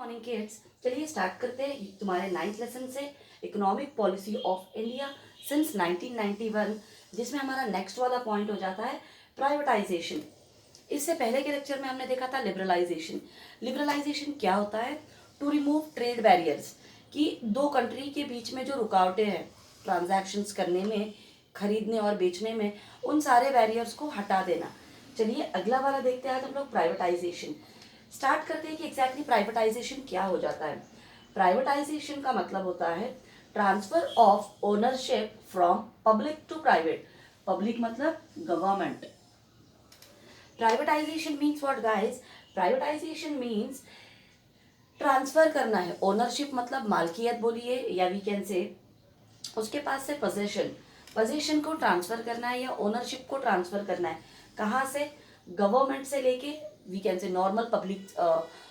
Morning kids, चलिए start करते हैं तुम्हारे 9th लेसन से economic policy of India since 1991, जिसमें हमारा नेक्स्ट वाला पॉइंट हो जाता है प्राइवेटाइजेशन। इससे पहले के लेक्चर में हमने देखा था लिबरलाइजेशन। लिबरलाइजेशन क्या होता है? टू रिमूव ट्रेड बैरियर्स, कि दो कंट्री के बीच में जो रुकावटें हैं ट्रांजैक्शंस करने में, खरीदने और बेचने में, उन सारे बैरियर्स को हटा देना। चलिए अगला वाला देखते हैं आज हम लोग प्राइवेटाइजेशन। स्टार्ट करते हैं कि एग्जैक्टली प्राइवेटाइजेशन क्या हो जाता है। प्राइवेटाइजेशन का मतलब होता है transfer of ownership from public to private. Public मतलब government. Privatization means what guys? Privatization means transfer करना है। ओनरशिप मतलब मालकियत बोलिए, या वी कैन से उसके पास से पोजेशन, पोजेशन को ट्रांसफर करना है या ओनरशिप को ट्रांसफर करना है। कहाँ से? गवर्नमेंट से लेके we can say normal public,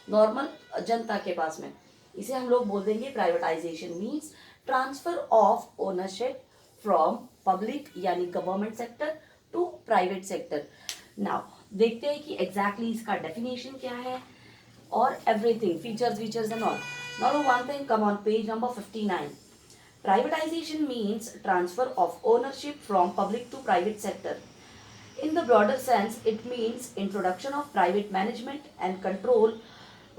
normal जनता के पास में। इसे हम लोग बोल देंगे privatization means transfer of ownership from public यानी government sector to private sector. Now देखते हैं कि एग्जैक्टली इसका डेफिनेशन क्या है और everything, features and all. Now one thing, come on page number 59। Privatization means transfer of ownership from public to private sector. In the broader sense, it means introduction of private management and control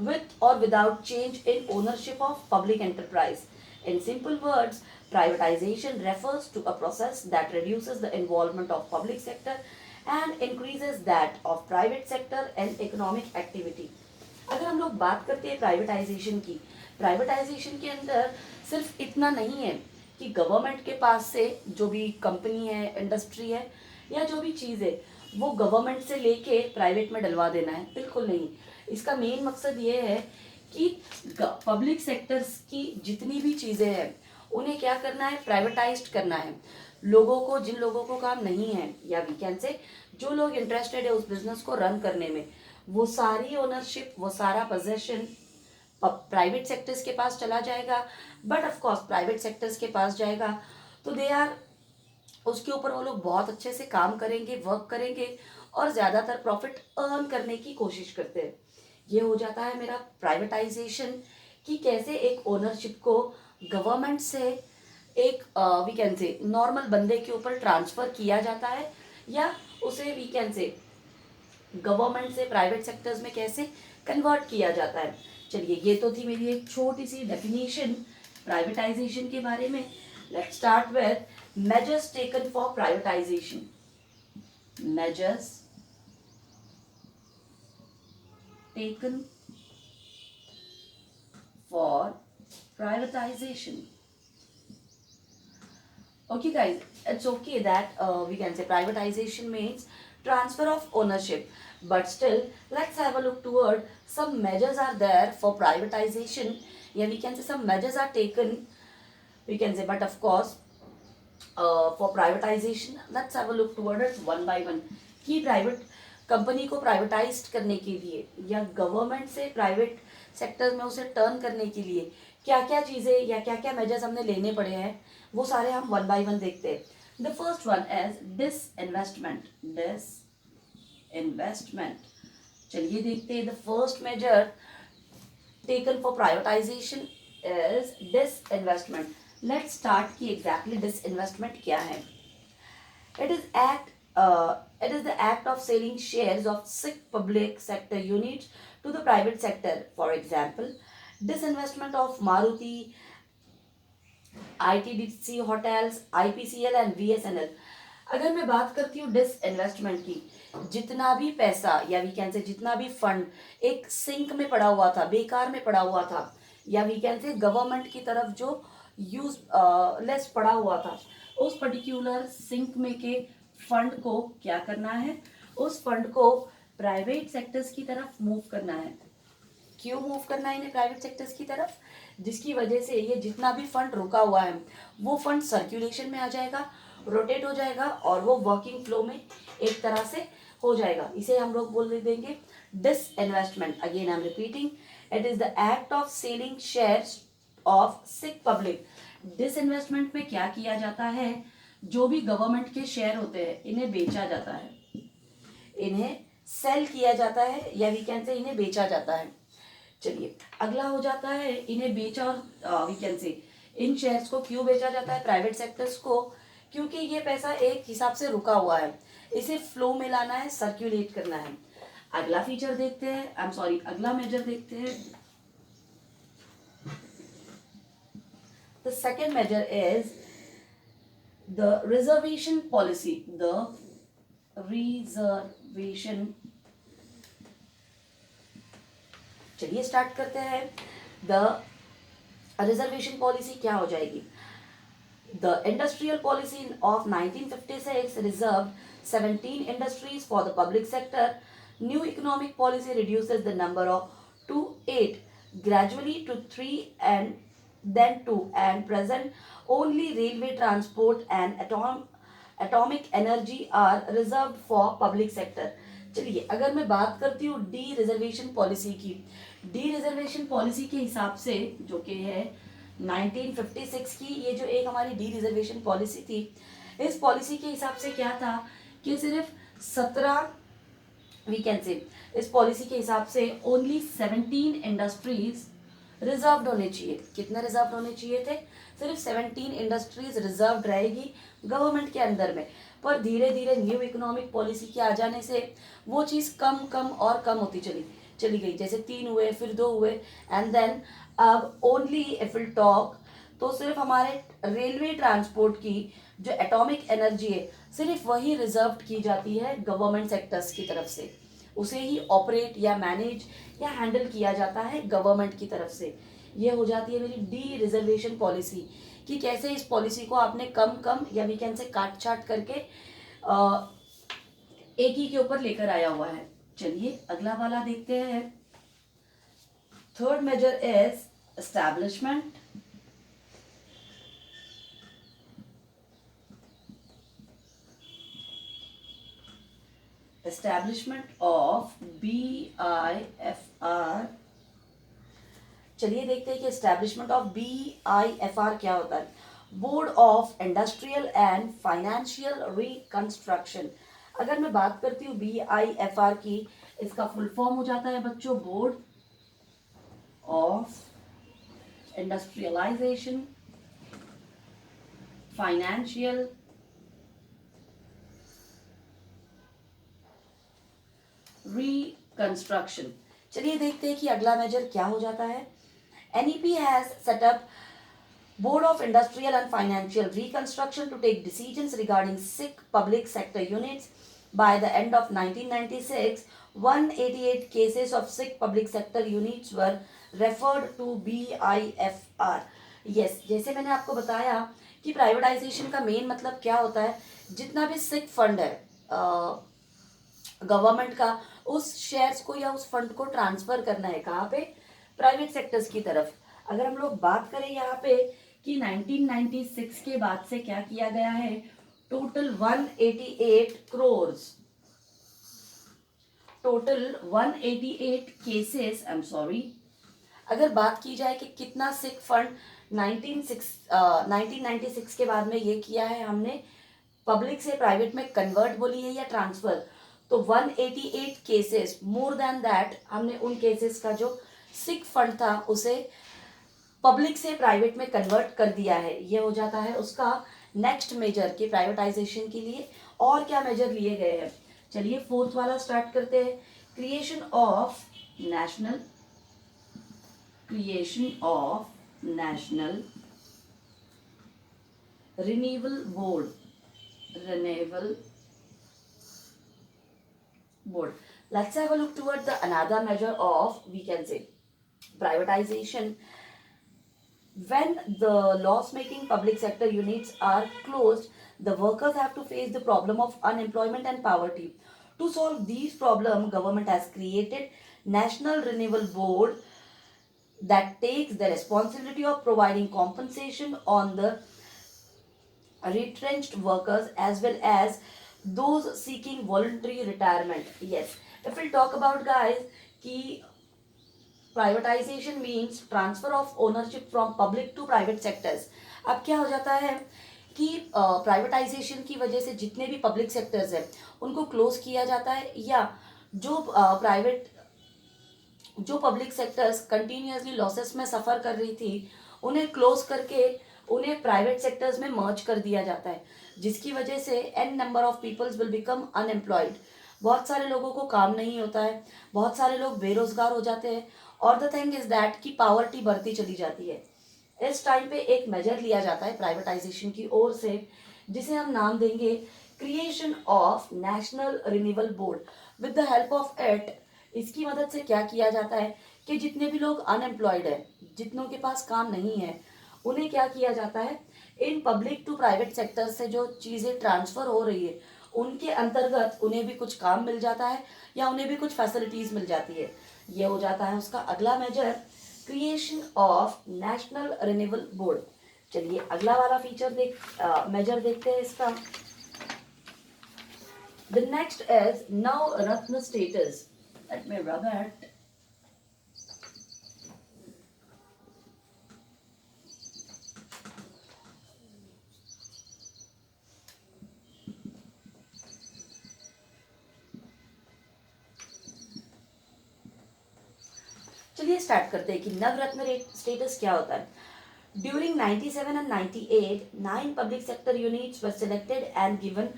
with or without change in ownership of public enterprise. In simple words, privatization refers to a process that reduces the involvement of public sector and increases that of private sector and economic activity. अगर हम लोग बात करते हैं privatisation की, privatisation के अंदर सिर्फ इतना नहीं है कि गवर्नमेंट के पास से जो भी कंपनी है, इंडस्ट्री है या जो भी चीज़ है वो गवर्नमेंट से लेके प्राइवेट में डलवा देना है। बिल्कुल नहीं। इसका मेन मकसद ये है कि पब्लिक सेक्टर्स की जितनी भी चीज़ें हैं उन्हें क्या करना है? प्राइवेटाइज्ड करना है। लोगों को, जिन लोगों को काम नहीं है या वी कैन से जो लोग इंटरेस्टेड है उस बिजनेस को रन करने में, वो सारी ओनरशिप, वो सारा पोजेशन प्राइवेट सेक्टर्स के पास चला जाएगा। But of course private sectors के पास जाएगा तो दे आर, उसके ऊपर वो लोग बहुत अच्छे से काम करेंगे, वर्क करेंगे और ज़्यादातर प्रॉफिट अर्न करने की कोशिश करते हैं। ये हो जाता है मेरा प्राइवेटाइजेशन, कि कैसे एक ओनरशिप को गवर्नमेंट से एक वी कैन से नॉर्मल बंदे के ऊपर ट्रांसफ़र किया जाता है, या उसे वी कैन से गवर्नमेंट से प्राइवेट सेक्टर्स में कैसे कन्वर्ट किया जाता है। चलिए ये तो थी मेरी एक छोटी सी डेफिनेशन प्राइवेटाइजेशन के बारे में। Let's start with measures taken for privatisation. Measures taken for privatisation. Okay guys, it's okay that we can say privatization means transfer of ownership, but still let's have a look toward some measures are there for privatization. Yeah, we can say some measures are taken, we can say, but of course for privatization let's have a look toward it one by one. कि private company को privatise करने के लिए या government से private sector में उसे turn करने के लिए क्या क्या चीज़ें या क्या क्या मेजर्स हमने लेने पड़े हैं, वो सारे हम वन बाय वन देखते हैं। The first one is disinvestment. Disinvestment, चलिए देखते हैं। The first major taken for privatization is disinvestment. Let's start कि एग्जैक्टली डिसइन्वेस्टमेंट क्या है। It is the act of selling shares of sick public sector units to the private sector. For example, disinvestment of Maruti, ITDC hotels, IPCL and VSNL. अगर मैं बात करती हूँ disinvestment की, जितना भी पैसा या वी कैन से जितना भी फंड एक सिंक में पड़ा हुआ था, बेकार में पड़ा हुआ था, या वी कैन से गवर्नमेंट की तरफ जो यूज लेस पड़ा हुआ था, उस पर्टिकुलर सिंक में के फंड को क्या करना है? उस फंड को प्राइवेट सेक्टर्स की तरफ मूव करना है। क्यों मूव करना है इन्हें प्राइवेट सेक्टर्स की तरफ? जिसकी वजह से ये जितना भी फंड रुका हुआ है वो फंड सर्कुलेशन में आ जाएगा, रोटेट हो जाएगा और वो वर्किंग फ्लो में एक तरह से हो जाएगा। इसे हम लोग बोल देंगे disinvestment. Again I am repeating, it is the act of selling shares of sick public. Disinvestment में क्या किया जाता है? जो भी गवर्नमेंट के शेयर होते हैं इन्हें बेचा जाता है, इन्हें सेल किया जाता है या वी कैन से इन्हें बेचा जाता है। चलिए अगला हो जाता है इन्हें बेचा, और वी कैन से इन शेयर्स को क्यों बेचा जाता है प्राइवेट सेक्टर्स को, क्योंकि ये पैसा एक हिसाब से रुका हुआ है, इसे फ्लो में लाना है, सर्क्यूलेट करना है। अगला फीचर देखते हैं, आई एम सॉरी, अगला मेजर देखते हैं। The second major is the reservation policy, the reservation. चलिए स्टार्ट करते हैं। द रिजर्वेशन पॉलिसी क्या हो जाएगी? The industrial policy of 1956 reserved 17 industries for the public sector. New economic policy reduces the number of to 8, gradually to 3 and then 2, and present only railway transport and atomic energy are reserved for public sector. चलिए अगर मैं बात करती हूँ D reservation policy की, D reservation policy के हिसाब से जो कि है 1956 की, ये जो एक हमारी डी रिजर्वेशन पॉलिसी थी, इस पॉलिसी के हिसाब से क्या था कि सिर्फ 17 वी कैन से, इस पॉलिसी के हिसाब से ओनली 17 इंडस्ट्रीज रिजर्व्ड होने चाहिए। कितने रिजर्व्ड होने चाहिए थे? सिर्फ 17 इंडस्ट्रीज रिजर्व्ड रहेगी गवर्नमेंट के अंदर में। पर धीरे धीरे न्यू इकोनॉमिक पॉलिसी के आ जाने से वो चीज़ कम कम और कम होती चली गई। जैसे 3 हुए, फिर 2 हुए, एंड देन अब ओनली इफ विल टॉक, तो सिर्फ हमारे रेलवे ट्रांसपोर्ट की जो एटॉमिक एनर्जी है सिर्फ वही रिजर्व की जाती है गवर्नमेंट सेक्टर्स की तरफ से, उसे ही ऑपरेट या मैनेज या हैंडल किया जाता है गवर्नमेंट की तरफ से। ये हो जाती है मेरी डी रिजर्वेशन पॉलिसी, कि कैसे इस पॉलिसी को आपने कम कम या वी कैन से काट छाट करके एक ही के ऊपर लेकर आया हुआ है। चलिए अगला वाला देखते हैं। Third major is establishment. Establishment of BIFR। चलिए देखते हैं कि एस्टैब्लिशमेंट ऑफ BIFR क्या होता है। Board of industrial and financial reconstruction. अगर मैं बात करती हूँ BIFR की, इसका फुल फॉर्म हो जाता है बच्चों board of industrialization, financial reconstruction. चलिए देखते हैं कि अगला मेजर क्या हो जाता है। NEP has set up Board of Industrial and Financial Reconstruction to take decisions regarding sick public sector units. By the end of 1996, 188 cases of sick public sector units were referred to BIFR. Yes, जैसे मैंने आपको बताया कि privatisation का main मतलब क्या होता है, जितना भी सिक फंड है गवर्नमेंट का, उस शेयर्स को या उस फंड को ट्रांसफर करना है कहाँ पे? प्राइवेट सेक्टर्स की तरफ। अगर हम लोग बात करें यहाँ पे कि 1996 के बाद से क्या किया गया है, total 188 crores, total 188 cases, I am sorry. अगर बात की जाए कि कितना सिक फंड 1996 के बाद में ये किया है हमने, पब्लिक से प्राइवेट में कन्वर्ट बोली है या ट्रांसफर, तो 188 केसेस, मोर देन दैट हमने उन केसेस का जो सिक फंड था उसे पब्लिक से प्राइवेट में कन्वर्ट कर दिया है। ये हो जाता है उसका नेक्स्ट मेजर की प्राइवेटाइजेशन के लिए और क्या मेजर लिए गए हैं। चलिए फोर्थ वाला स्टार्ट करते हैं। Creation of national renewable board. Let's have a look toward the another measure of, we can say, privatization. When the loss-making public sector units are closed, the workers have to face the problem of unemployment and poverty. To solve these problems, government has created National Renewal Board that takes the responsibility of providing compensation on the retrenched workers as well as those seeking voluntary retirement. Yes, if we'll talk about guys कि privatization means transfer of ownership from public to private sectors. अब क्या हो जाता है कि privatisation की वजह से जितने भी पब्लिक सेक्टर्स हैं उनको क्लोज किया जाता है, या जो प्राइवेट जो पब्लिक सेक्टर्स कंटिन्यूसली लॉसेस में सफ़र कर रही थी उन्हें क्लोज करके उन्हें प्राइवेट सेक्टर्स में मर्ज कर दिया जाता है, जिसकी वजह से an number of peoples will become unemployed. बहुत सारे लोगों को काम नहीं होता है, बहुत सारे लोग बेरोजगार हो जाते हैं, और द थिंग इज दैट कि पावर्टी बढ़ती चली जाती है। इस टाइम पे एक मेजर लिया जाता है प्राइवेटाइजेशन की ओर से, जिसे हम नाम देंगे creation of national renewal board. With the help of it, इसकी मदद से क्या किया जाता है कि जितने भी लोग अनएम्प्लॉयड है, जितनों के पास काम नहीं है, उन्हें क्या किया जाता है, in public to private sector से जो चीज़ें ट्रांसफ़र हो रही है उनके अंतर्गत उन्हें भी कुछ काम मिल जाता है या उन्हें भी कुछ फैसिलिटीज़ मिल जाती है। ये हो जाता है उसका अगला major, creation of national renewal board. चलिए अगला वाला फीचर मेजर देखते हैं इसका। द नेक्स्ट इज नव रत्न status. Let me rub it. चलिए स्टार्ट करते हैं कि नवरत्न स्टेटस क्या होता है। During 97 and 98, 9 public sector units were selected and given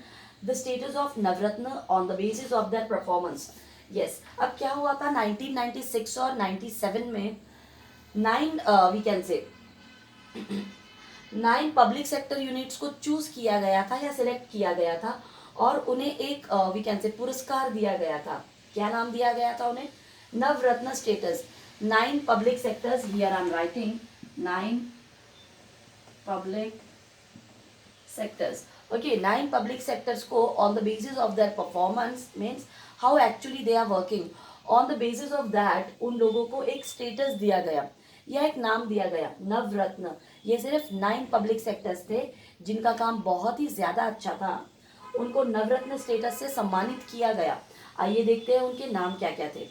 the status of Navratna on the basis of their performance. Yes, अब क्या हुआ था 1996 और 97 में 9 we can say 9 public sector units को चूज किया गया था या सिलेक्ट किया गया था और उन्हें एक वी कैन से पुरस्कार दिया गया था। क्या नाम दिया गया था उन्हें? Navratna status. 9 public sectors, here I am writing 9 public sectors. Okay, 9 public sectors को on the basis of their performance means how actually they are working. On the basis of that उन लोगों को एक status दिया गया या एक नाम दिया गया नवरत्न। ये सिर्फ 9 पब्लिक सेक्टर्स थे जिनका काम बहुत ही ज़्यादा अच्छा था, उनको नवरत्न स्टेटस से सम्मानित किया गया। आइए देखते हैं उनके नाम क्या क्या थे।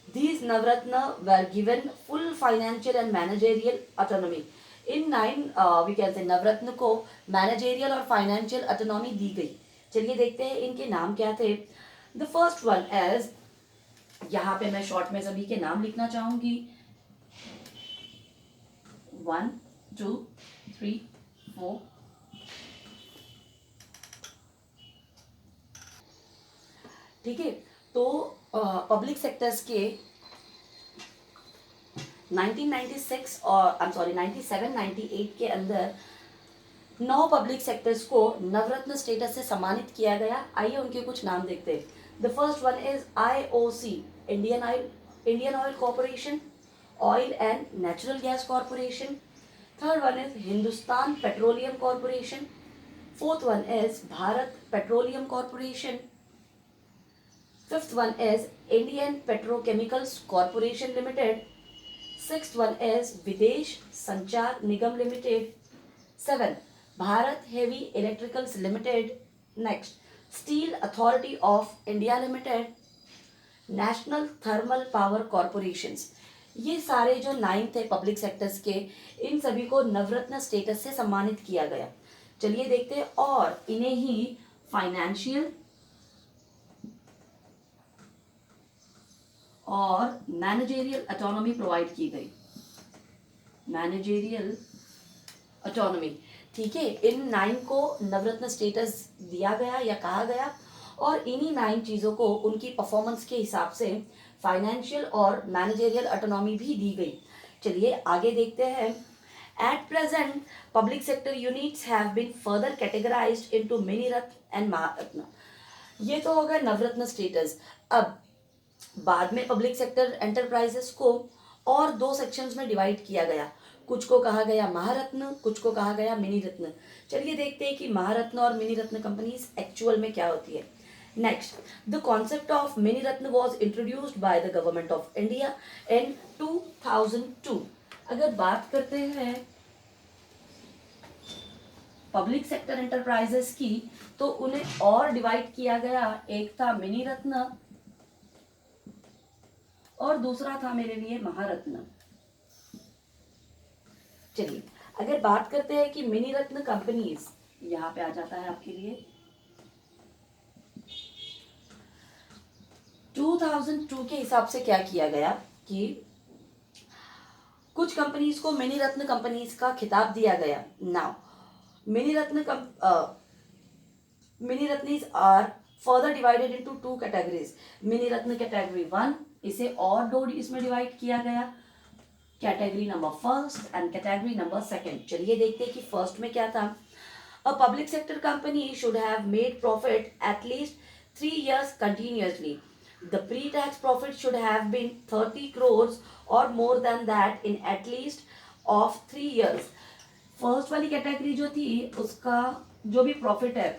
These Navratna were given full financial and managerial autonomy. इन 9 वी कैन से नवरत्न को मैनेजेरियल और फाइनेंशियल ऑटोनॉमी दी गई। चलिए देखते हैं इनके नाम क्या थे। द फर्स्ट वन एज, यहाँ पे मैं शॉर्ट में सभी के नाम लिखना चाहूंगी, 1 2 3 4। ठीक है, तो पब्लिक सेक्टर्स के 1996 और आई एम सॉरी 97 98 के अंदर 9 पब्लिक सेक्टर्स को नवरत्न स्टेटस से सम्मानित किया गया। आइए उनके कुछ नाम देखते हैं। The first one is IOC, Indian oil corporation, oil and natural gas corporation. Third one is Hindustan petroleum corporation. Fourth one is Bharat petroleum corporation. Fifth one is Indian petrochemicals corporation limited. Sixth one is Videsh Sanchar Nigam limited. 7 Bharat heavy electricals limited. Next steel authority of India limited, national thermal power corporations. ये सारे जो 9 थे public sectors के, इन सभी को नवरत्न status से सम्मानित किया गया। चलिए देखते हैं, और इन्हें ही फाइनेंशियल और मैनेजेरियल ऑटोनॉमी प्रोवाइड की गई। मैनेजेरियल ऑटोनॉमी, ठीक है, इन 9 को नवरत्न स्टेटस दिया गया या कहा गया, और इन्हीं 9 चीज़ों को उनकी परफॉर्मेंस के हिसाब से फाइनेंशियल और मैनेजेरियल ऑटोनॉमी भी दी गई। चलिए आगे देखते हैं। At present public sector units have been further categorized into mini ratna and Maharatna. ये तो हो गया नवरत्न स्टेटस। अब बाद में पब्लिक सेक्टर एंटरप्राइजेस को और 2 सेक्शंस में डिवाइड किया गया। कुछ को कहा गया महारत्न, कुछ को कहा गया मिनी रत्न। चलिए देखते हैं कि महारत्न और मिनी रत्न कंपनीज एक्चुअल में क्या होती है। Next, the concept of mini Ratna was introduced by the government of India in 2002। अगर बात करते हैं पब्लिक सेक्टर एंटरप्राइजेस की, तो उन्हें और डिवाइड किया गया। एक था मिनी रत्न और दूसरा था मेरे लिए महारत्न। चलिए अगर बात करते हैं कि मिनी रत्न कंपनीज, यहां पे आ जाता है आपके लिए 2002 के हिसाब से क्या किया गया कि कुछ कंपनीज को मिनी रत्न कंपनीज का खिताब दिया गया. Now mini ratna mini ratnas are further divided into two categories. Mini ratna category 1, इसे और दो इसमें डिवाइड किया गया, category number first and category number second. चलिए देखते हैं कि फर्स्ट में क्या था. A public sector company should have made profit at least 3 years continuously. The pre-tax profit should have been 30 crores or more than that in at least of 3 years. First वाली category जो थी उसका जो भी profit है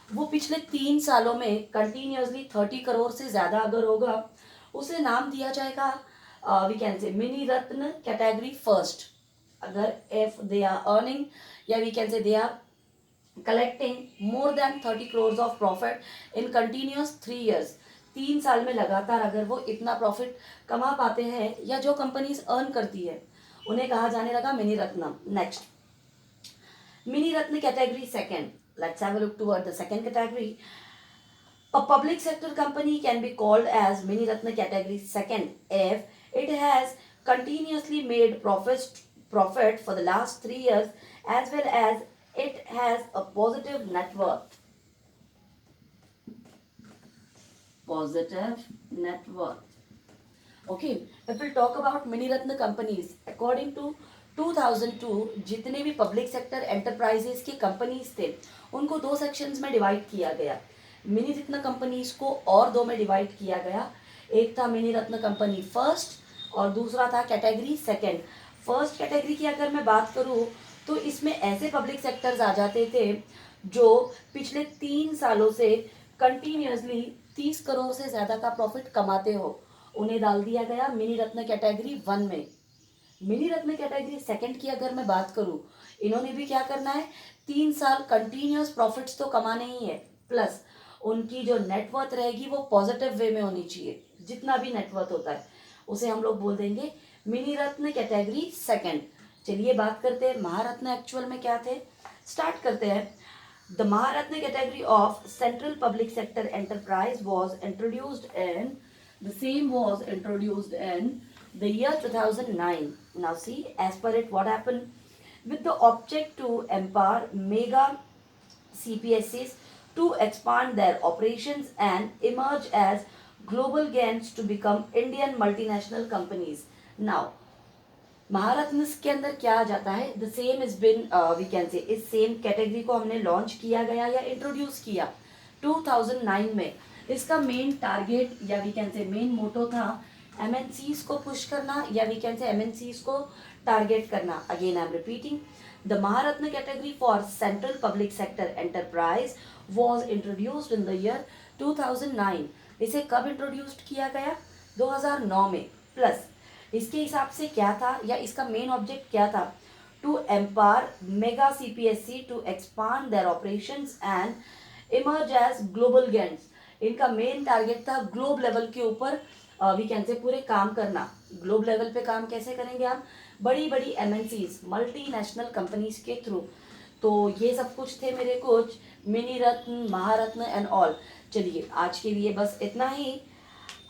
वो पिछले 3 सालों में कंटिन्यूसली 30 करोड़ से ज्यादा अगर होगा उसे नाम दिया जाएगा we can say mini ratna category first. अगर इफ दे आर अर्निंग या we can say they are collecting more than 30 crores of profit in continuous 3 years. 3 साल में लगातार अगर वो इतना प्रॉफिट कमा पाते हैं या जो कंपनीज अर्न करती है उन्हें कहा जाने लगा mini ratna. Next Mini Ratna category second. Let's have a look toward the second category. A public sector company can be called as Mini Ratna category second if it has continuously made profit for the last 3 years as well as it has a positive net worth. Positive net worth. Okay, if we talk about Mini Ratna companies, according to 2002 जितने भी public sector enterprises की companies थे उनको 2 sections में divide किया गया. Mini रत्न companies को और 2 में डिवाइड किया गया. एक था मिनी रत्न कंपनी फर्स्ट और दूसरा था कैटेगरी सेकंड. फर्स्ट कैटेगरी की अगर मैं बात करूँ तो इसमें ऐसे पब्लिक सेक्टर्स आ जाते थे जो पिछले 3 सालों से कंटिन्यूसली 30 करोड़ से ज़्यादा का प्रॉफिट कमाते हो, उन्हें डाल दिया गया मिनी रत्न कैटेगरी 1 में. मिनी रत्न कैटेगरी सेकंड की अगर मैं बात करूं, इन्होंने भी क्या करना है, 3 साल कंटिन्यूस प्रॉफिट्स तो कमाने ही है, प्लस उनकी जो नेटवर्थ रहेगी वो पॉजिटिव वे में होनी चाहिए. जितना भी नेटवर्थ होता है उसे हम लोग बोल देंगे मिनी रत्न कैटेगरी सेकंड. चलिए बात करते हैं महारत्न एक्चुअल में क्या थे. स्टार्ट करते हैं. The Maharatna category of central public sector enterprise was introduced in the year 2009. Now see, as per it, what happened with the object to empower mega CPSCs to expand their operations and emerge as global giants to become Indian multinational companies. Now, Maharatna के अंदर क्या आ जाता है, the same is been we can say इस same category को हमने launch किया गया या इंट्रोड्यूस किया 2009 में. इसका मेन टारगेट या we can say main motto था MNCs को पुश करना या वी कैन से MNCs को टारगेट करना. Again I am repeating, the Maharatna category for central public sector enterprise was introduced in the year 2009. इसे कब इंट्रोड्यूस्ड किया गया, 2009 में. प्लस इसके हिसाब से क्या था या इसका मेन ऑब्जेक्ट क्या था, to empower mega CPSC to expand their operations and emerge as global giants. इनका मेन टारगेट था ग्लोब लेवल के ऊपर वी कैन से पूरे काम करना. ग्लोब लेवल पे काम कैसे करेंगे आप, बड़ी बड़ी MNCs मल्टीनेशनल कंपनीज के थ्रू. तो ये सब कुछ थे मेरे कुछ mini Ratna, Maharatna and all. चलिए आज के लिए बस इतना ही.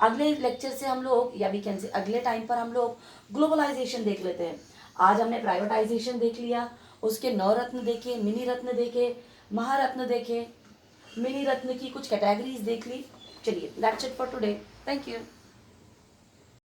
अगले लेक्चर से हम लोग या वी कैन से अगले टाइम पर हम लोग ग्लोबलाइजेशन देख लेते हैं. आज हमने प्राइवेटाइजेशन देख लिया, उसके 9 रत्न देखे, मिनी रत्न देखे, महारत्न देखे, मिनी रत्न की कुछ कैटेगरीज देख ली. चलिए that's it for today. Thank you.